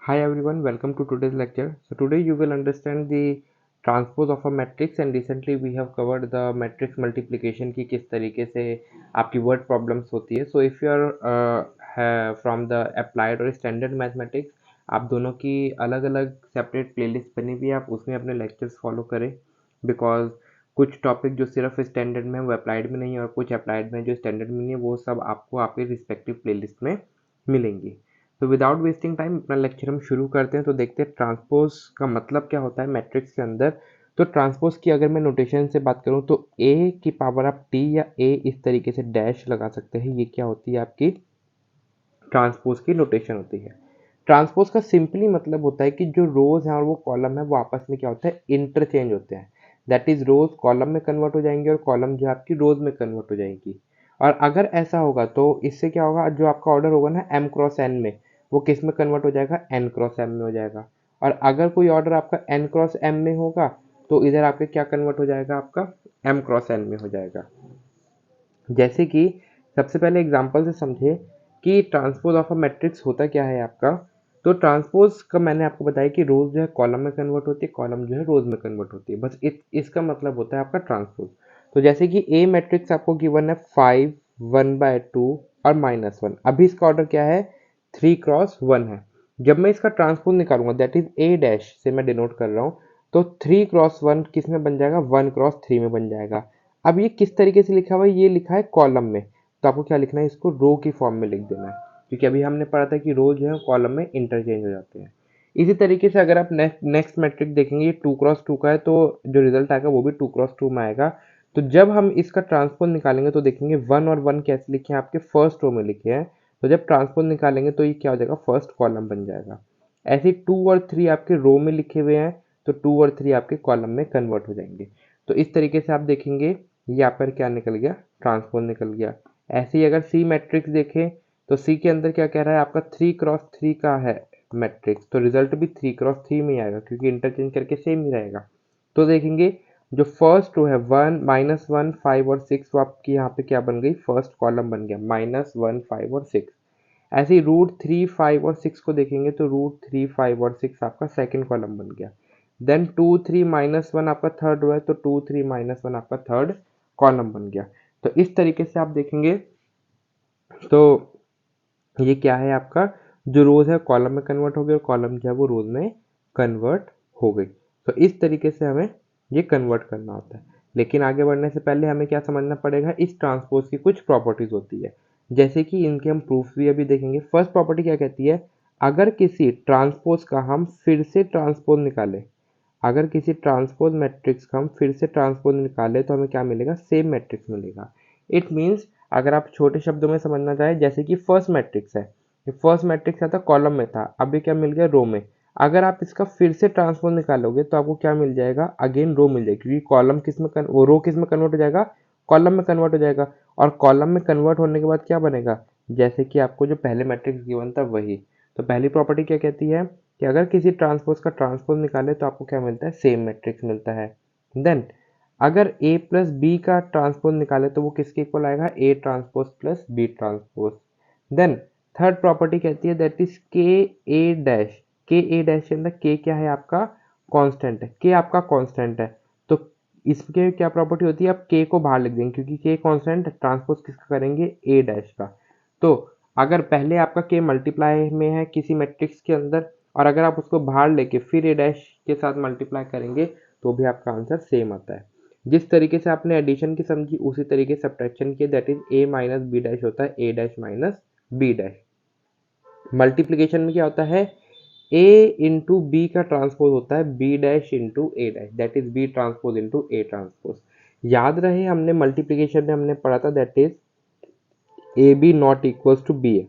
Hi everyone, welcome to today's lecture. So today you will understand the transpose of a matrix and recently we have covered the matrix multiplication की किस तरीके से आपकी word problems होती है. So if you are from the applied और standard mathematics, आप दोनों की अलग अलग separate playlist बनी हुई है, आप उसमें अपने lectures follow करें because कुछ टॉपिक जो सिर्फ स्टैंडर्ड में है वो अप्लाइड में नहीं है और कुछ अप्लाइड में जो स्टैंडर्ड में नहीं है वो सब आपको आपके रिस्पेक्टिव प्लेलिस्ट में मिलेंगी. तो विदाउट वेस्टिंग टाइम अपना लेक्चर हम शुरू करते हैं. तो देखते हैं ट्रांसपोज का मतलब क्या होता है मैट्रिक्स के अंदर. तो ट्रांसपोज की अगर मैं नोटेशन से बात करूं तो ए की पावर आप टी या ए इस तरीके से डैश लगा सकते हैं. ये क्या होती है आपकी ट्रांसपोज की नोटेशन होती है. ट्रांसपोज का सिंपली मतलब होता है कि जो रोज है और वो कॉलम है वो आपस में क्या होता है इंटरचेंज होते हैं. दैट इज रोज कॉलम में कन्वर्ट हो जाएंगे और कॉलम जो है आपकी रोज में कन्वर्ट हो जाएगी. और अगर ऐसा होगा तो इससे क्या होगा, जो आपका ऑर्डर होगा ना एम क्रॉस एन में, वो किस में कन्वर्ट हो जाएगा, एन क्रॉस एम में हो जाएगा. और अगर कोई ऑर्डर आपका एन क्रॉस एम में होगा तो इधर आपके क्या कन्वर्ट हो जाएगा, आपका एम क्रॉस एन में हो जाएगा. जैसे कि सबसे पहले एग्जांपल से समझे कि ट्रांसपोज ऑफ अ मैट्रिक्स होता क्या है आपका. तो ट्रांसपोज का मैंने आपको बताया कि रोज जो है कॉलम में कन्वर्ट होती है, कॉलम जो है रोज में कन्वर्ट होती है. बस इसका मतलब होता है आपका ट्रांसपोज. तो जैसे कि ए मैट्रिक्स आपको गिवन है 5, 1/2 और -1. अभी इसका ऑर्डर क्या है, 3x1 है. जब मैं इसका ट्रांसपोज निकालूंगा दैट इज ए डैश से मैं डिनोट कर रहा हूँ, तो 3x1 किस में बन जाएगा, 1x3 में बन जाएगा. अब ये किस तरीके से लिखा हुआ है, ये लिखा है कॉलम में, तो आपको क्या लिखना है, इसको रो की फॉर्म में लिख देना है क्योंकि अभी हमने पढ़ा था कि रो जो है कॉलम में इंटरचेंज हो जाते हैं. इसी तरीके से अगर आप नेक्स्ट मैट्रिक देखेंगे, ये 2x2 का है तो जो रिजल्ट आएगा वो भी 2x2 में आएगा. तो जब हम इसका ट्रांसपोज निकालेंगे तो देखेंगे 1 और 1 कैसे लिखे हैं, आपके फर्स्ट रो में लिखे हैं. तो जब ट्रांसपोज निकालेंगे तो ये क्या हो जाएगा, फर्स्ट कॉलम बन जाएगा. ऐसे 2 और 3 आपके रो में लिखे हुए हैं तो 2 और 3 आपके कॉलम में कन्वर्ट हो जाएंगे. तो इस तरीके से आप देखेंगे यहाँ पर क्या निकल गया, ट्रांसपोज निकल गया. ऐसे ही अगर सी मैट्रिक्स देखें तो सी के अंदर क्या कह रहा है, आपका 3x3 का है मैट्रिक्स, तो रिजल्ट भी 3x3 में ही आएगा क्योंकि इंटरचेंज करके सेम ही रहेगा. तो देखेंगे जो फर्स्ट रो है 1, -1, 5 और 6, वो आपकी यहाँ पे क्या बन गई, फर्स्ट कॉलम बन गया, -1, 5 और 6. ऐसे ही √3, 5 और 6 को देखेंगे तो √3, 5 और 6 आपका सेकंड कॉलम बन गया. देन 2, 3, -1 आपका थर्ड रो है तो 2, 3, -1 आपका थर्ड कॉलम बन गया. तो इस तरीके से आप देखेंगे तो ये क्या है, आपका जो रोज है कॉलम में कन्वर्ट हो गई और कॉलम जो है वो रोज में कन्वर्ट हो गई. तो इस तरीके से हमें ये कन्वर्ट करना होता है. लेकिन आगे बढ़ने से पहले हमें क्या समझना पड़ेगा, इस ट्रांसपोज की कुछ प्रॉपर्टीज होती है जैसे कि इनके हम प्रूफ भी अभी देखेंगे. फर्स्ट प्रॉपर्टी क्या कहती है, अगर किसी ट्रांसपोज का हम फिर से ट्रांसपोज निकालें, अगर किसी ट्रांसपोज मैट्रिक्स का हम फिर से ट्रांसपोज निकालें तो हमें क्या मिलेगा, सेम मैट्रिक्स मिलेगा. इट मीन्स अगर आप छोटे शब्दों में समझना चाहें, जैसे कि फर्स्ट मैट्रिक्स है, ये फर्स्ट मैट्रिक्स था कॉलम में था, अब ये क्या मिल गया, रो में. अगर आप इसका फिर से ट्रांसपोज निकालोगे तो आपको क्या मिल जाएगा, अगेन रो मिल जाएगी क्योंकि कॉलम किस में वो रो किस में कन्वर्ट हो जाएगा, कॉलम में कन्वर्ट हो जाएगा. और कॉलम में कन्वर्ट होने के बाद क्या बनेगा, जैसे कि आपको जो पहले मैट्रिक्स गिवन था वही. तो पहली प्रॉपर्टी क्या कहती है कि अगर किसी ट्रांसपोज का ट्रांसपोज निकाले तो आपको क्या मिलता है, सेम मैट्रिक्स मिलता है. देन अगर a प्लस बी का ट्रांसपोज निकाले तो वो किसके इक्वल आएगा, a transpose plus B transpose. Then third property कहती है दैट इज के ए डैश. के ए डैश के अंदर के क्या है, आपका कांस्टेंट है, के आपका कांस्टेंट है. तो इसके क्या प्रॉपर्टी होती है, आप के को बाहर लिख देंगे क्योंकि के कांस्टेंट, ट्रांसपोज किसका करेंगे, ए डैश का. तो अगर पहले आपका के मल्टीप्लाई में है किसी मैट्रिक्स के अंदर और अगर आप उसको बाहर लेके फिर ए डैश के साथ मल्टीप्लाई करेंगे तो भी आपका आंसर सेम आता है. जिस तरीके से आपने एडिशन की समझी उसी तरीके से सब्ट्रैक्शन की, that is a minus B dash होता है a dash minus B dash. Multiplication में क्या होता है, a इंटू बी का ट्रांसपोज होता है b dash into A dash, that is b transpose into A transpose. याद रहे हमने मल्टीप्लिकेशन में हमने पढ़ा था that is A B not equals to B A,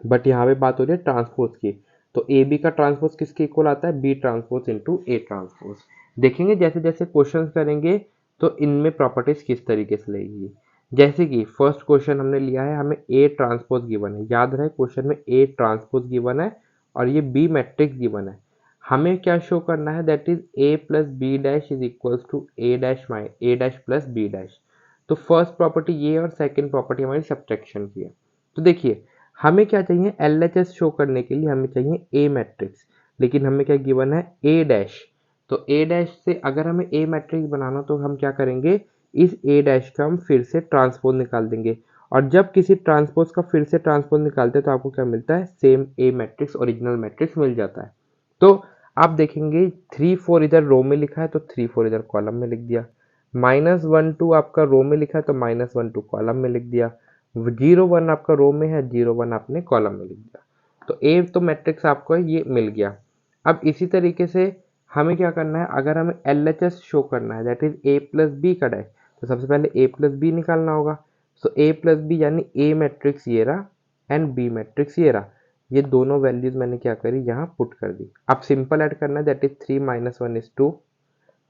but यहाँ पे बात हो रही है ट्रांसपोज की. तो ए बी का ट्रांसपोज किसके इक्वल आता है, B transpose into A transpose. देखेंगे जैसे जैसे क्वेश्चंस करेंगे तो इनमें प्रॉपर्टीज किस तरीके से लगेगी. जैसे कि फर्स्ट क्वेश्चन हमने लिया है, हमें ए ट्रांसपोज गिवन है, याद रहे क्वेश्चन में ए ट्रांसपोज गिवन है और ये बी मैट्रिक्स गिवन है. हमें क्या शो करना है, that is A plus B dash is equals to A dash plus B dash. तो फर्स्ट प्रॉपर्टी ये और सेकंड प्रॉपर्टी हमारी सब्ट्रैक्शन की है. तो देखिए हमें क्या चाहिए, LHS शो करने के लिए हमें चाहिए ए मैट्रिक्स, लेकिन हमें क्या गिवन है, ए डैश। तो ए डैश से अगर हमें ए मैट्रिक्स बनाना तो हम क्या करेंगे, इस ए डैश का हम फिर से ट्रांसपोज निकाल देंगे, और जब किसी ट्रांसपोज का फिर से ट्रांसपोज निकालते हैं तो आपको क्या मिलता है, सेम ए मैट्रिक्स ओरिजिनल मैट्रिक्स मिल जाता है। तो आप देखेंगे 3 4 इधर रो में लिखा है तो 3 4 इधर कॉलम में लिख दिया, -1 2 आपका रो में लिखा है तो -1 2 कॉलम में लिख दिया, 0 1 आपका रो में है, 0 1 आपने कॉलम में लिख दिया। तो ए तो मैट्रिक्स आपको ये मिल गया। अब इसी तरीके से हमें क्या करना है, अगर हमें LHS शो करना है that is A plus B का डैश, तो सबसे पहले ए प्लस बी निकालना होगा। सो ए प्लस बी यानी ए मैट्रिक्स ये रहा एंड बी मैट्रिक्स ये रहा, ये दोनों वैल्यूज मैंने क्या करी, यहाँ पुट कर दी। अब सिंपल ऐड करना है that is 3 - 1 is 2,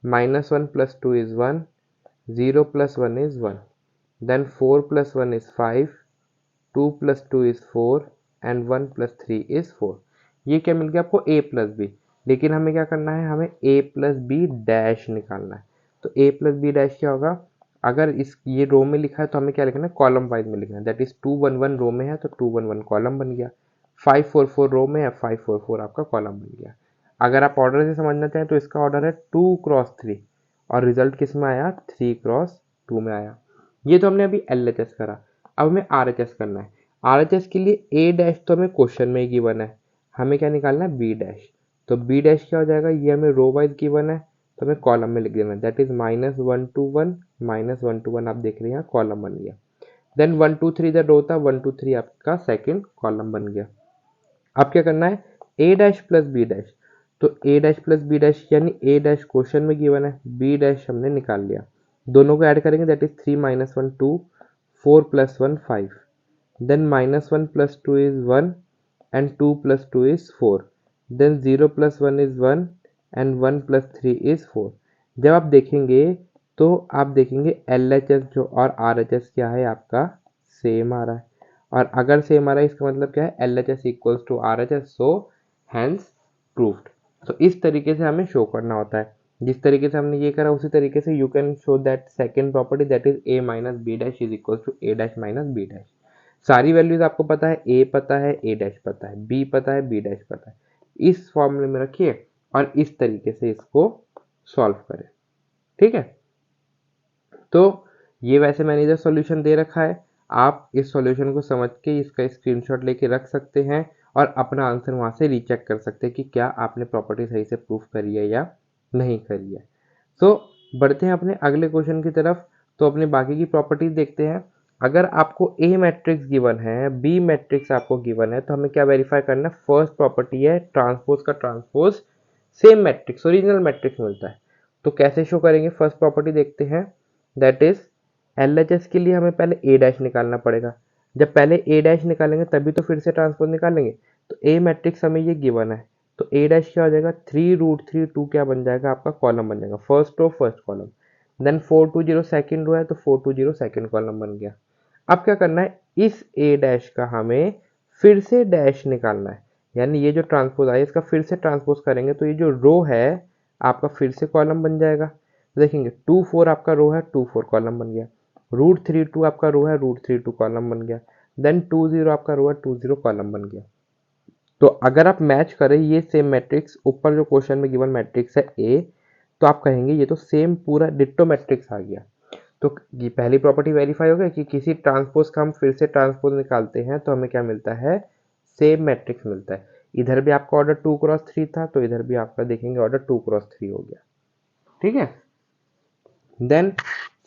-1 + 2 is 1, 0 + 1 is 1, then 4 + 1 is 5, 2 + 2 is 4 and 1 + 3 is 4। ये क्या मिल गया आपको, a + b। लेकिन हमें क्या करना है, हमें a + b डैश निकालना है। तो a + b डैश क्या होगा, अगर इस ये रो में लिखा है तो हमें क्या लिखना है, कॉलम वाइज में लिखना है। दैट इज 2 1 1 रो में है तो 2 1 1 कॉलम बन गया, 5 4 4 रो में है, 5 4 4 आपका कॉलम बन गया। अगर आप ऑर्डर से समझना चाहें तो इसका ऑर्डर है 2 × 3 और रिजल्ट किस में आया, 3 × 2 में आया। ये तो हमने अभी LHS करा। अब हमें RHS करना है। RHS के लिए ए डैश तो हमें क्वेश्चन में ही गिवन है, हमें क्या निकालना है, बी डैश। तो बी डैश क्या हो जाएगा, ये हमें रो वाइज गिवन है तो हमें कॉलम में लिख देना है। दैट इज -1 2 1 -1 2 1, आप देख रहे हैं यहाँ कॉलम बन गया। देन 1 2 3 इधर रो था, 1 2 3 आपका सेकंड कॉलम बन गया। अब क्या करना है, A dash plus B dash. तो A dash plus B dash यानी ए डैश क्वेश्चन में गिवन है, बी डैश हमने निकाल लिया। दोनों को ऐड करेंगे that is 3 - 1 2, 4 + 1 5, then -1 + 2 is 1 and 2 + 2 is 4, then 0 + 1 is 1 and 1 + 3 is 4। जब आप देखेंगे तो आप देखेंगे LHS जो और RHS क्या है आपका, सेम आ रहा है। और अगर सेम आ रहा है इसका मतलब क्या है, LHS = RHS, so hence proved. तो इस तरीके से हमें शो करना होता है। जिस तरीके से हमने ये करा उसी तरीके से you can show that second property that is a - b dash is equal to a dash - b dash. सारी वैल्यूज आपको पता है, ए पता है, ए डैश पता है, बी पता है, बी डैश पता है। इस फॉर्मूले में रखिए और इस तरीके से इसको सॉल्व करें, ठीक है। तो ये वैसे मैंने इधर सॉल्यूशन दे रखा है, आप इस सॉल्यूशन को समझ के इसका स्क्रीनशॉट लेके रख सकते हैं और अपना आंसर वहाँ से रीचेक कर सकते हैं कि क्या आपने प्रॉपर्टी सही से प्रूफ करी है या नहीं करी है। सो बढ़ते हैं अपने अगले क्वेश्चन की तरफ। तो अपने बाकी की प्रॉपर्टीज देखते हैं। अगर आपको ए मैट्रिक्स गिवन है, बी मैट्रिक्स आपको गिवन है, तो हमें क्या वेरीफाई करना है, फर्स्ट प्रॉपर्टी है ट्रांसपोज का transpose same matrix original matrix मिलता है। तो कैसे शो करेंगे, फर्स्ट प्रॉपर्टी देखते हैं दैट इज LHS के लिए हमें पहले ए डैश निकालना पड़ेगा। जब पहले ए डैश निकालेंगे तभी तो फिर से ट्रांसपोज निकालेंगे। तो ए मैट्रिक्स हमें ये गिवन है तो ए डैश क्या हो जाएगा, 3 √3 2 क्या बन जाएगा आपका, कॉलम बन जाएगा, first row first column. Then 4 2 0 second row है तो 4 2 0 सेकेंड कॉलम बन गया। अब क्या करना है, इस ए डैश का हमें फिर से डैश निकालना है, यानी ये जो ट्रांसपोज आया इसका फिर से ट्रांसपोज करेंगे तो ये जो रो है आपका फिर से कॉलम बन जाएगा। देखेंगे 2 4 आपका रो है, 2 4 कॉलम बन गया। √3 2 आपका रो है, √3 2 कॉलम बन गया। देन 2 0 आपका रो है, 2 0 कॉलम बन गया। तो अगर आप मैच करें ये सेम मैट्रिक्स, ऊपर जो क्वेश्चन में गिवन मैट्रिक्स है ए, तो आप कहेंगे ये तो सेम पूरा डिट्टो मैट्रिक्स आ गया। तो ये पहली प्रॉपर्टी वेरीफाई हो गया कि किसी ट्रांसपोज का हम फिर से ट्रांसपोज निकालते हैं तो हमें क्या मिलता है, सेम मैट्रिक्स मिलता है। इधर भी आपका ऑर्डर 2 × 3 था तो इधर भी आपका देखेंगे ऑर्डर 2 × 3 हो गया, ठीक है। देन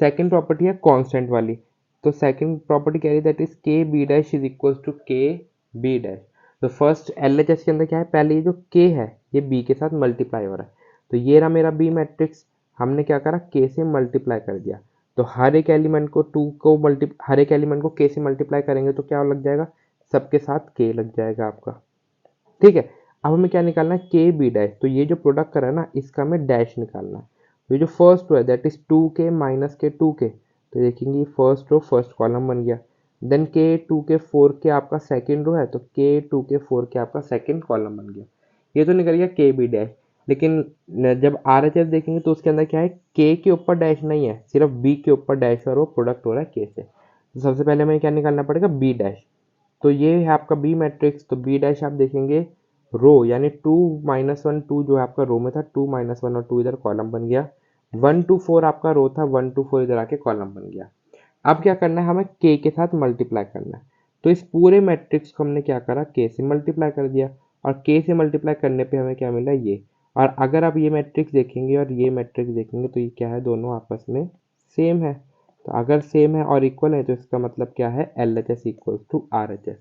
सेकंड प्रॉपर्टी है कांस्टेंट वाली। तो सेकंड प्रॉपर्टी कह रही that is K B dash is equal to K B dash. तो फर्स्ट LHS के अंदर क्या है, पहले ये जो के है ये बी के साथ मल्टीप्लाई हो रहा है। तो ये रहा मेरा बी मैट्रिक्स, हमने क्या करा, के से मल्टीप्लाई कर दिया। तो हर एक एलिमेंट को हर एक एलिमेंट को के से मल्टीप्लाई करेंगे तो क्या लग जाएगा, सबके साथ के लग जाएगा आपका, ठीक है। अब हमें क्या निकालना है, के बी डैश। तो ये जो प्रोडक्ट करा है ना इसका हमें डैश निकालना है। तो ये जो फर्स्ट रो है दैट इज 2k - के 2k, तो देखेंगे फर्स्ट रो फर्स्ट कॉलम बन गया। देन के 2k 4k आपका सेकंड रो है तो के 2k 4k आपका सेकंड कॉलम बन गया। ये तो निकल गया के बी डैश। लेकिन जब RHS देखेंगे तो उसके अंदर क्या है, के के ऊपर डैश नहीं है, सिर्फ बी के ऊपर डैश और वो प्रोडक्ट हो रहा है के से। तो सबसे पहले हमें क्या निकालना पड़ेगा, बी डैश। तो ये है आपका बी मैट्रिक्स। तो बी डैश आप देखेंगे रो यानी 2 -1 2 जो है आपका रो में था, 2 -1 और 2 इधर कॉलम बन गया। 1 2 4 आपका रो था, 1 2 4 इधर आके कॉलम बन गया। अब क्या करना है, हमें के के साथ मल्टीप्लाई करना है। तो इस पूरे मैट्रिक्स को हमने क्या करा, के से मल्टीप्लाई कर दिया, और के से मल्टीप्लाई करने पे हमें क्या मिला, ये। और अगर आप ये मैट्रिक्स देखेंगे और ये मैट्रिक्स देखेंगे तो ये क्या है, दोनों आपस में सेम है। तो अगर सेम है और इक्वल है तो इसका मतलब क्या है, L H S equals to R H S.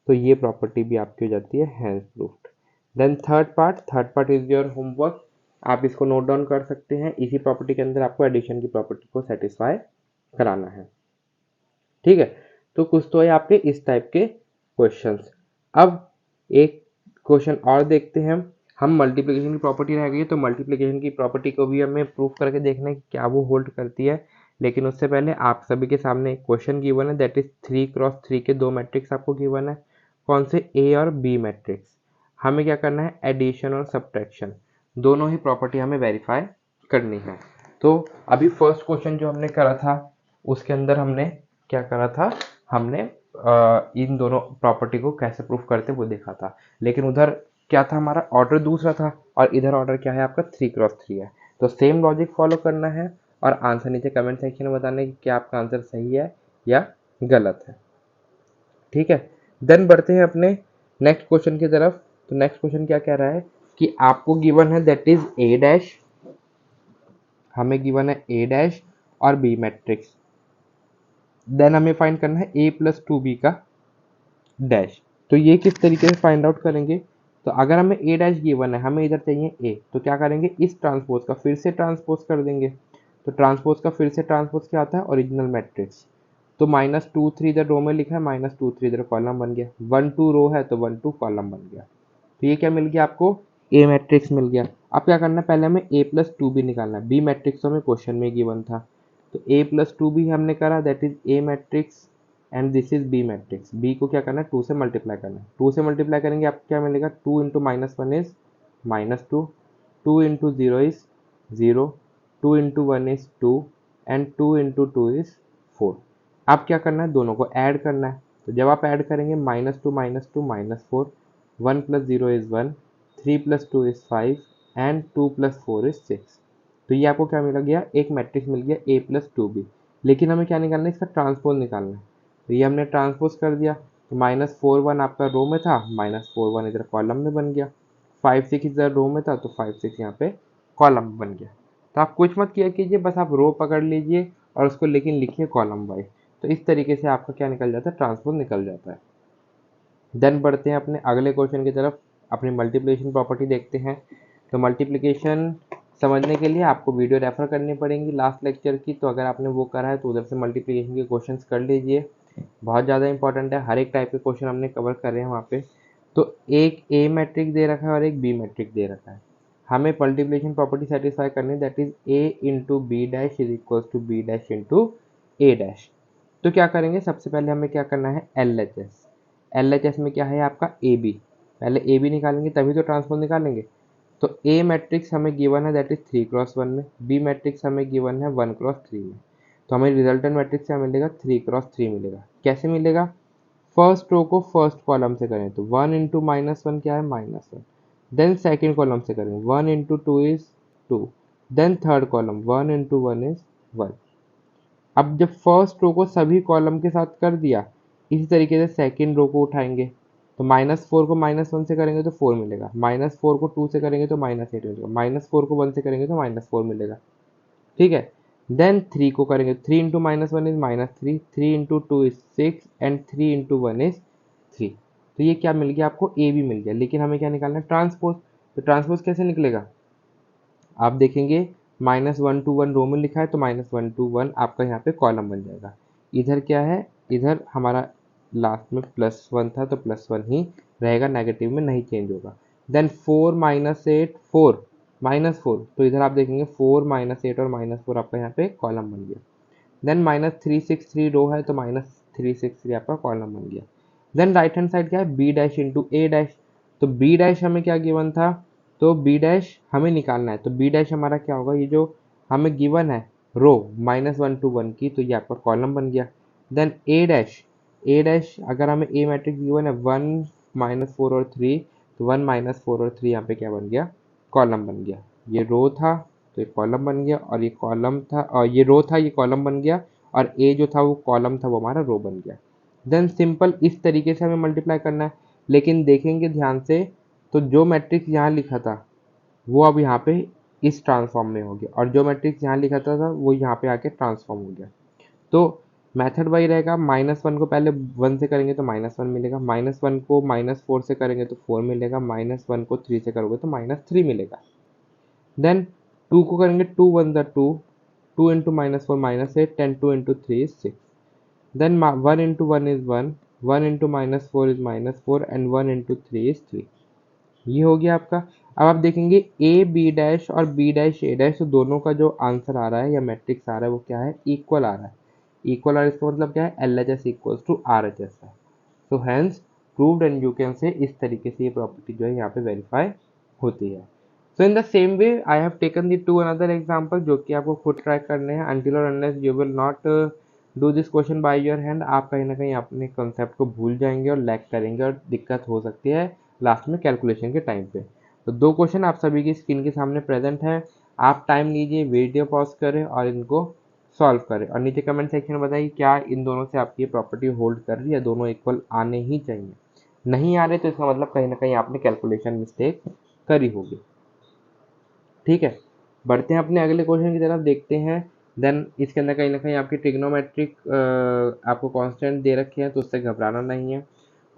तो ये प्रॉपर्टी भी आपकी हो जाती है hence proved. Then third part is your homework. आप इसको नोट डाउन कर सकते हैं। इसी प्रॉपर्टी के अंदर आपको एडिशन की प्रॉपर्टी को सेटिस्फाई कराना है। ठीक है, तो कुछ तो है आपके इस टाइप के क्वेश्चंस। अब एक क्वेश्चन और देखते हैं हम मल्टीप्लिकेशन की प्रॉपर्टी रह गई है, तो मल्टीप्लिकेशन की प्रॉपर्टी को भी हमें प्रूफ करके देखना है कि क्या वो होल्ड करती है। लेकिन उससे पहले आप सभी के सामने एक क्वेश्चन गिवन है, दैट इज 3x3 के दो मैट्रिक्स आपको गिवन है। कौन से, ए और बी मैट्रिक्स। हमें क्या करना है, एडिशन और सब्ट्रैक्शन दोनों ही प्रॉपर्टी हमें वेरीफाई करनी है। तो अभी फर्स्ट क्वेश्चन जो हमने करा था उसके अंदर हमने क्या करा था, हमने इन दोनों प्रॉपर्टी को कैसे प्रूफ करते वो देखा था। लेकिन उधर क्या था, हमारा ऑर्डर दूसरा था, और इधर ऑर्डर क्या है आपका 3x3 है। तो सेम लॉजिक फॉलो करना है और आंसर नीचे कमेंट सेक्शन में बताना है कि क्या आपका आंसर सही है या गलत है। ठीक है, देन बढ़ते हैं अपने नेक्स्ट क्वेश्चन की तरफ। तो नेक्स्ट क्वेश्चन क्या कह रहा है कि आपको गिवन है दैट इज ए डैश, हमें गिवन है ए डैश और बी मैट्रिक्स। देन हमें फाइंड करना है ए प्लस 2b का डैश। तो ये किस तरीके से फाइंड आउट करेंगे, तो अगर हमें ए डैश गिवन है, हमें इधर चाहिए ए, तो क्या करेंगे, इस ट्रांसपोज का फिर से ट्रांसपोज कर देंगे। तो ट्रांसपोज का फिर से ट्रांसपोज क्या आता है, ओरिजिनल मैट्रिक्स। तो -2 3 इधर रो में लिखा है, -2 3 इधर कॉलम बन गया, 1 2 रो है तो 1 2 कॉलम बन गया। तो ये क्या मिल गया आपको, ए मैट्रिक्स मिल गया। अब क्या करना है, पहले हमें ए प्लस 2b निकालना है। बी मैट्रिक्स तो हमें क्वेश्चन में गिवन था, तो ए प्लस 2b हमने करा, that is A matrix and this is B matrix. B को क्या करना है, 2 से मल्टीप्लाई करना है। 2 से मल्टीप्लाई करेंगे आपको क्या मिलेगा, 2 into -1 is -2, 2 into 0 is 0, 2 into 1 is 2 and 2 into 2 is 4। अब क्या करना है, दोनों को ऐड करना है। तो जब आप ऐड करेंगे -2 -2 -4, 1 plus 0 is 1, 3 plus 2 is 5 and 2 plus 4 is 6। तो ये आपको क्या मिल गया, एक मैट्रिक्स मिल गया ए प्लस 2b। लेकिन हमें क्या निकालना है, इसका ट्रांसपोज निकालना है। तो ये हमने ट्रांसपोज कर दिया, तो -4 1 आपका रो में था, -4 1 इधर कॉलम में बन गया। 5 6 इधर रो में था तो 5 6 यहाँ पे कॉलम में बन गया। तो आप कुछ मत किया कीजिए, बस आप रो पकड़ लीजिए और उसको लेकिन लिखिए कॉलम वाइज। तो इस तरीके से आपका क्या निकल जाता है, ट्रांसपोज निकल जाता है। देन बढ़ते हैं अपने अगले क्वेश्चन की तरफ, अपनी मल्टीप्लिकेशन प्रॉपर्टी देखते हैं। तो मल्टीप्लिकेशन समझने के लिए आपको वीडियो रेफर करनी पड़ेगी लास्ट लेक्चर की। तो अगर आपने वो करा है तो उधर से मल्टीप्लिकेशन के क्वेश्चंस कर लीजिए, बहुत ज़्यादा इंपॉर्टेंट है। हर एक टाइप के क्वेश्चन हमने कवर करे हैं वहाँ पे। तो एक ए मैट्रिक दे रखा है और एक बी मैट्रिक दे रखा है। हमें मल्टीप्लिकेशन प्रॉपर्टी सेटिस्फाई करनी है, that is A into B dash is equal to B dash into A dash. तो क्या करेंगे, सबसे पहले हमें क्या करना है, L H S. L H S में क्या है आपका ए बी, पहले ए बी निकालेंगे तभी तो ट्रांसपोज निकालेंगे। तो ए मैट्रिक्स हमें गिवन है दैट इज 3x1 में, बी मैट्रिक्स हमें गिवन है 1x3 में। तो हमें रिजल्टेंट मैट्रिक्स क्या मिलेगा, 3x3 मिलेगा। कैसे मिलेगा, फर्स्ट रो को फर्स्ट कॉलम से करें तो 1 इंटू -1 क्या है, -1। देन सेकेंड कॉलम से करेंगे 1 into 2 is 2। Then third column 1 into 1 is 1। अब जब फर्स्ट रो को सभी कॉलम के साथ कर दिया, इसी तरीके से सेकेंड रो को उठाएंगे। तो -4 को -1 से करेंगे तो 4 मिलेगा, -4 को 2 से करेंगे तो -8 मिलेगा, -4 को 1 से करेंगे तो -4 मिलेगा। ठीक है, देन 3 को करेंगे, 3 into -1 is -3, 3 into 2 is 6 and 3 into 1 is 3। तो ये क्या मिल गया आपको, ए भी मिल गया। लेकिन हमें क्या निकालना है, ट्रांसपोज। तो ट्रांसपोज कैसे निकलेगा, आप देखेंगे -1 2 1 रो में लिखा है तो -1 2 1 आपका यहाँ पे कॉलम बन जाएगा। इधर क्या है, इधर हमारा लास्ट में +1 था तो +1 ही रहेगा, नेगेटिव में नहीं चेंज होगा। देन 4 -8 4 -4, तो इधर आप देखेंगे 4 -8 और -4 आपका यहाँ पे कॉलम बन गया। देन -3 6 3 रो है तो -3 6 3 आपका कॉलम बन गया। देन राइट हैंड साइड क्या है, B dash into A dash. तो बी डैश हमें क्या गिवन था, तो बी डैश हमें निकालना है। तो बी डैश हमारा क्या होगा, ये जो हमें गिवन है रो -1 2 1 की, तो ये आपका कॉलम बन गया। Then A dash, A dash अगर हमें ए मैट्रिक्स गिवन है 1 -4 और 3, तो 1 -4 और 3 यहाँ पे क्या बन गया, कॉलम बन गया। ये रो था तो ये कॉलम बन गया, और ये कॉलम था, और ये रो था ये कॉलम बन गया, और ए जो था वो कॉलम था वो हमारा रो बन गया। देन सिंपल इस तरीके से हमें मल्टीप्लाई करना है। लेकिन देखेंगे ध्यान से, तो जो मैट्रिक्स यहाँ लिखा था वो अब यहाँ पे इस ट्रांसफॉर्म में हो गया, और जो मैट्रिक्स यहाँ लिखा था वो यहाँ पे आके ट्रांसफॉर्म हो गया। तो मेथड वही रहेगा, -1 को पहले 1 से करेंगे तो -1 मिलेगा, -1 को -4 से करेंगे तो 4 मिलेगा, -1 को 3 से करोगे तो -3 मिलेगा। देन 2 को करेंगे 2 1 ज़ा 2, 2 into -4 -8, 10 2 into 3 is 6। Then 1 into 1 is 1, 1 into -4 is -4, and 1 into 3 is 3। ये हो गया आपका। अब आप देखेंगे ए बी डैश और बी डैश ए डैश, तो दोनों का जो आंसर आ रहा है या मैट्रिक्स आ रहा है वो क्या है, इक्वल आ रहा है। इक्वल आ रहा है इसका मतलब क्या है, LHS इक्वल्स टू RHS है। So hence proved, and you can say इस तरीके से ये प्रॉपर्टी जो है यहाँ पे वेरीफाई होती है। So in the same way I have taken the 2 another example जो कि आपको खुद ट्राई करने हैं। अनटिल और unless you will not do this question by your hand, आप कहीं ना कहीं अपने कॉन्सेप्ट को भूल जाएंगे और लैग करेंगे, और दिक्कत हो सकती है लास्ट में कैलकुलेशन के टाइम पे। तो 2 क्वेश्चन आप सभी की स्क्रीन के सामने प्रेजेंट है। आप टाइम लीजिए, वीडियो पॉज करें और इनको सॉल्व करें, और नीचे कमेंट सेक्शन में बताइए क्या इन दोनों से आपकी ये प्रॉपर्टी होल्ड कर रही है, दोनों इक्वल आने ही चाहिए। नहीं आ रहे तो इसका मतलब कहीं ना कहीं आपने कैलकुलेशन मिस्टेक करी होगी। ठीक है, बढ़ते हैं अपने अगले क्वेश्चन की तरफ, देखते हैं। देन इसके अंदर कहीं ना कहीं आपकी ट्रिग्नोमेट्रिक आपको कांस्टेंट दे रखे हैं, तो उससे घबराना नहीं है,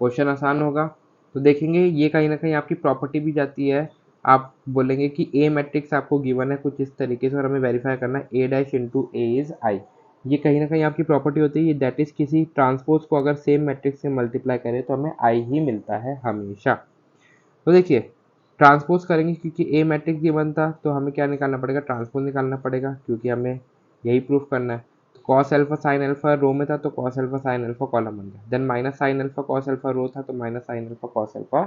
क्वेश्चन आसान होगा। तो देखेंगे ये कहीं ना कहीं आपकी प्रॉपर्टी भी जाती है। आप बोलेंगे कि ए मैट्रिक्स आपको गिवन है कुछ इस तरीके से, और हमें वेरीफाई करना है A dash into A is I. ये कहीं ना कहीं आपकी प्रॉपर्टी होती है, दैट इज किसी ट्रांसपोज को अगर सेम मैट्रिक्स से मल्टीप्लाई करें तो हमें आई ही मिलता है हमेशा। तो देखिए, ट्रांसपोज करेंगे क्योंकि ए मैट्रिक्स गिवन था, तो हमें क्या निकालना पड़ेगा, ट्रांसपोज निकालना पड़ेगा, क्योंकि हमें यही प्रूफ करना है। तो cos alpha sine alpha row में था तो cos alpha sine alpha column बन गया। Then minus sine alpha cos alpha row था तो minus sine alpha cos alpha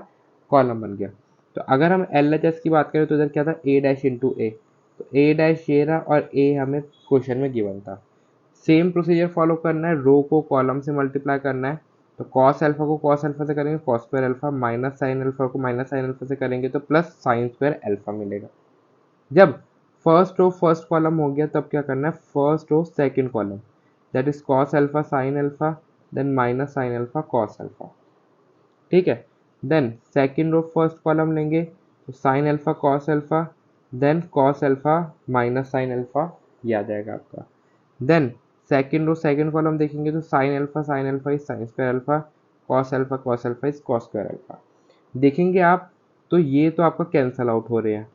column बन गया। तो अगर हम LHS की बात करें तो इधर क्या था, ए डैश इंटू ए, तो ए डैश ये रहा और ए हमें क्वेश्चन में गिवन था। सेम प्रोसीजर फॉलो करना है, रो को कॉलम से मल्टीप्लाई करना है। तो कॉस अल्फा को कॉस अल्फा से करेंगे cos square alpha, minus sine alpha को माइनस साइन अल्फा से करेंगे तो प्लस साइन स्क्वायर अल्फा मिलेगा। जब फर्स्ट रो फर्स्ट कॉलम हो गया तब क्या करना है, first row second column, that is cos alpha sine alpha, then minus sine alpha cos alpha. ठीक है, then second row first column लेंगे तो sine alpha cos alpha, then cos alpha minus sine alpha, ये आ जाएगा आपका। Then second row second column देखेंगे तो sine alpha is sine square alpha, cos alpha is cos square alpha. देखेंगे आप तो ये तो आपका कैंसल आउट हो रहे हैं,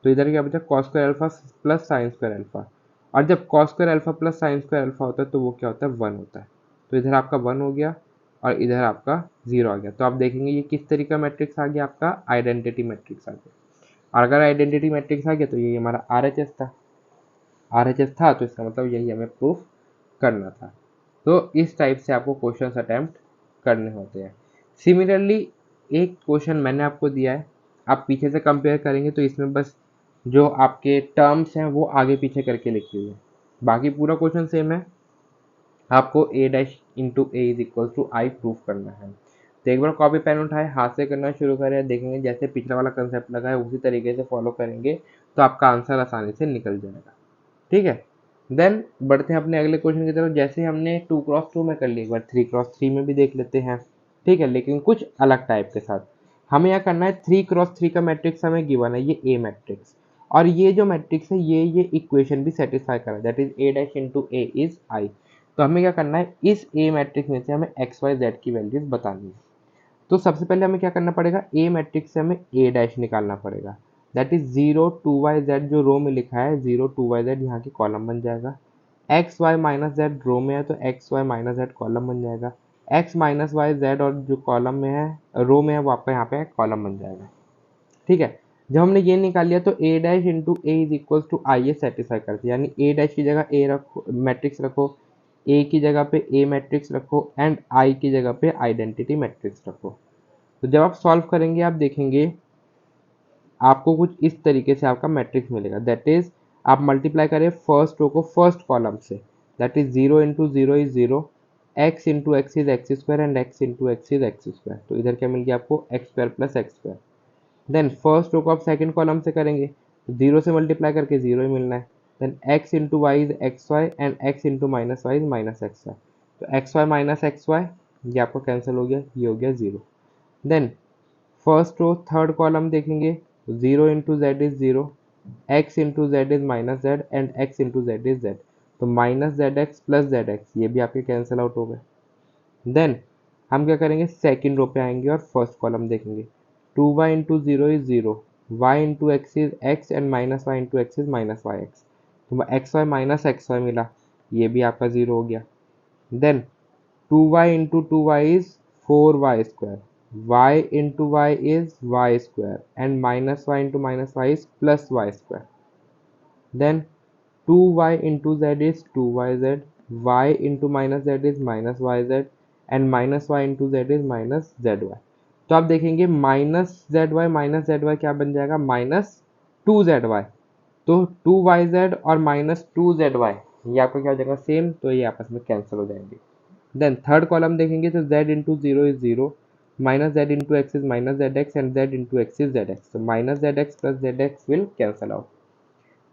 तो इधर क्या बचा, cos square alpha plus sign square alpha. और जब cos square alpha plus sign square alpha होता है तो वो क्या होता है, 1 होता है। तो इधर आपका 1 हो गया और इधर आपका 0 आ गया। तो आप देखेंगे ये किस तरीके का मैट्रिक्स आ गया, आपका आइडेंटिटी मैट्रिक्स आ गया। और अगर आइडेंटिटी मैट्रिक्स आ गया तो ये हमारा RHS था, RHS था तो इसका मतलब यही हमें प्रूफ करना था। तो इस टाइप से आपको क्वेश्चंस अटेम्प्ट करने होते हैं। सिमिलरली एक क्वेश्चन मैंने आपको दिया है, आप पीछे से कंपेयर करेंगे तो इसमें बस जो आपके टर्म्स हैं वो आगे पीछे करके लिखी हुई है, बाकी पूरा क्वेश्चन सेम है। आपको A dash into A is equal to I proof करना है। तो एक बार कॉपी पेन उठाए, हाथ से करना शुरू करें, देखेंगे जैसे पिछला वाला कंसेप्ट लगा है उसी तरीके से फॉलो करेंगे तो आपका आंसर आसानी से निकल जाएगा। ठीक है, देन बढ़ते हैं अपने अगले क्वेश्चन की तरफ। जैसे हमने 2x2 में कर लिया, एक बार 3x3 में भी देख लेते हैं। ठीक है, लेकिन कुछ अलग टाइप के साथ। हमें यहाँ करना है 3x3 का मैट्रिक्स हमें गिवन है, ये ए मैट्रिक्स, और ये जो मैट्रिक्स है ये इक्वेशन भी सेटिस्फाई कर रहा है, that is A dash into A is आई। तो हमें क्या करना है, इस ए मैट्रिक्स में से हमें एक्स वाई जेड की वैल्यूज बतानी है। तो सबसे पहले हमें क्या करना पड़ेगा, ए मैट्रिक्स से हमें ए डैश निकालना पड़ेगा, दैट इज 0 2y z, जो रो में लिखा है 0 2y z यहाँ की कॉलम बन जाएगा। X Y minus Z row में है तो x Y minus Z column बन जाएगा। एक्स माइनस वाई जेड और जो कॉलम में है रो में है वो आपका यहाँ पे कॉलम बन जाएगा। ठीक है, जब हमने ये निकाल लिया तो A dash into A is equal to I ये सेटिस्फाई करती है, यानी ए डैश की जगह ए रखो मैट्रिक्स रखो, ए की जगह पे ए मैट्रिक्स रखो, एंड आई की जगह पे आइडेंटिटी मैट्रिक्स रखो। तो जब आप सॉल्व करेंगे आप देखेंगे आपको कुछ इस तरीके से आपका मैट्रिक्स मिलेगा, दैट इज आप मल्टीप्लाई करें फर्स्ट रो को फर्स्ट कॉलम से, that is 0 into 0 is 0, x into x is X square and x into x is X square. तो इधर क्या मिल गया आपको X square plus X square. Then first row को आप सेकंड कॉलम से करेंगे तो 0 से मल्टीप्लाई करके 0 ही मिलना है। Then x into y is x y and x into minus y is minus x y. तो x Y minus x y ये आपका कैंसिल हो गया, ये हो गया 0। Then first row third column देखेंगे, 0 into Z is 0, x into Z is minus z and x into Z is z. तो minus z x plus z x ये भी आपके कैंसिल आउट हो गए। देन हम क्या करेंगे, सेकेंड रो पे आएंगे और फर्स्ट कॉलम देखेंगे, 2y into zero is zero, y into x is x and minus y into x is minus y x. तो x Y minus x y मिला, ये भी आपका 0 हो गया। Then 2y into two y is 4y square, y into y is y square and minus y into minus y is plus y square. Then 2y into z is 2yz, y into minus z is minus yz and minus y into z is minus zy। तो आप देखेंगे minus Z Y क्या बन जाएगा, minus 2zy। तो 2yz और minus 2zy ये आपका क्या हो जाएगा सेम, तो ये आपस में कैंसिल हो जाएंगे। देन थर्ड कॉलम देखेंगे तो z into zero is zero, minus Z into x is minus z x and z into x is z x. तो minus z x plus z x will cancel out.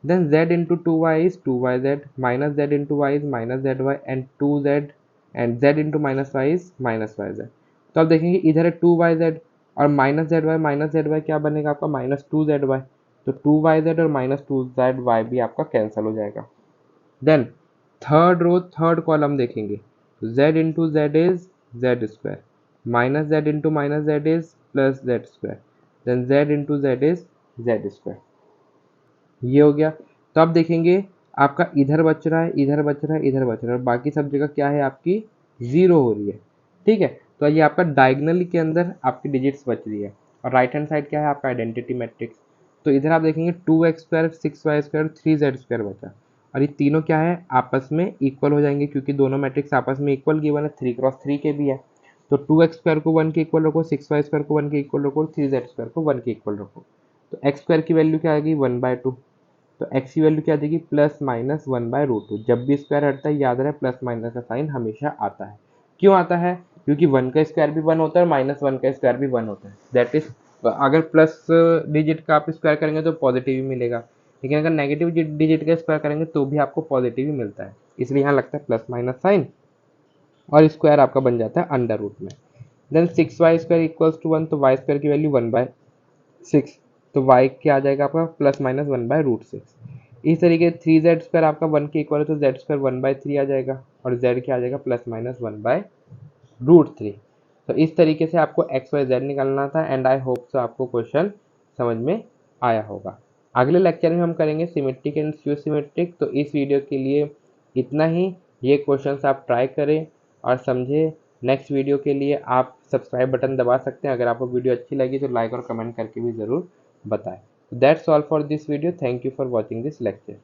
Then z into 2y is 2yz, minus z into y is minus zy and 2z and z into minus y is minus yz। तो आप देखेंगे इधर है 2yz और minus Z Y क्या बनेगा आपका minus 2zy। तो 2yz और माइनस 2zy भी आपका कैंसिल हो जाएगा। Then third row third column देखेंगे तो z into Z is Z square, minus Z into minus Z is plus Z square, then z into Z is Z square, ये हो गया। तो आप देखेंगे आपका इधर बच रहा है, इधर बच रहा है, इधर बच रहा है और बाकी सब जगह क्या है आपकी 0 हो रही है। ठीक है, तो ये आपका डायगनली के अंदर आपकी डिजिट्स बच रही है और राइट हैंड साइड क्या है आपका आइडेंटिटी मैट्रिक्स। तो इधर आप देखेंगे 2x square 6y square 3z square बचा और ये तीनों क्या है आपस में इक्वल हो जाएंगे क्योंकि दोनों मैट्रिक्स आपस में इक्वल गिवन है, 3x3 के भी है। तो 2x स्क्वायर को 1 के इक्वल रखो, 6y स्क्वायर को 1 के इक्वल रखो, 3z स्क्वायर को 1 के इक्वल रखो। तो x स्क्वायर की वैल्यू क्या आएगी 1/2। तो x की वैल्यू क्या देगी प्लस माइनस 1/√2। जब भी स्क्वायर हटता है याद रहे प्लस माइनस का साइन हमेशा आता है। क्यों आता है, क्योंकि 1 का स्क्वायर भी 1 होता है और माइनस 1 का स्क्वायर भी 1 होता है। दैट इज अगर प्लस डिजिट का आप स्क्वायर करेंगे तो पॉजिटिव ही मिलेगा, लेकिन अगर नेगेटिव डिजिट का स्क्वायर करेंगे तो भी आपको पॉजिटिव ही मिलता है। इसलिए यहाँ लगता है प्लस माइनस साइन और स्क्वायर आपका बन जाता है अंडर रूट में। Then 6y square equals to 1, तो y स्क्वायर की वैल्यू 1/6, तो y क्या आ जाएगा आपका प्लस माइनस 1/√6। इस तरीके 3z स्क्वायर आपका 1 के इक्वल है तो z स्क्वायर 1/3 आ जाएगा और z क्या आ जाएगा प्लस माइनस 1/√3। तो इस तरीके से आपको x y z निकालना था एंड आई होप सो आपको क्वेश्चन समझ में आया होगा। अगले लेक्चर में हम करेंगे सिमेट्रिक एंड स्क्यू सिमेट्रिक। तो इस वीडियो के लिए इतना ही। ये क्वेश्चंस आप ट्राई करें और समझें। नेक्स्ट वीडियो के लिए आप सब्सक्राइब बटन दबा सकते हैं। अगर आपको वीडियो अच्छी लगी तो लाइक और कमेंट करके भी ज़रूर बताएं। That's all for this video. Thank you for watching this lecture.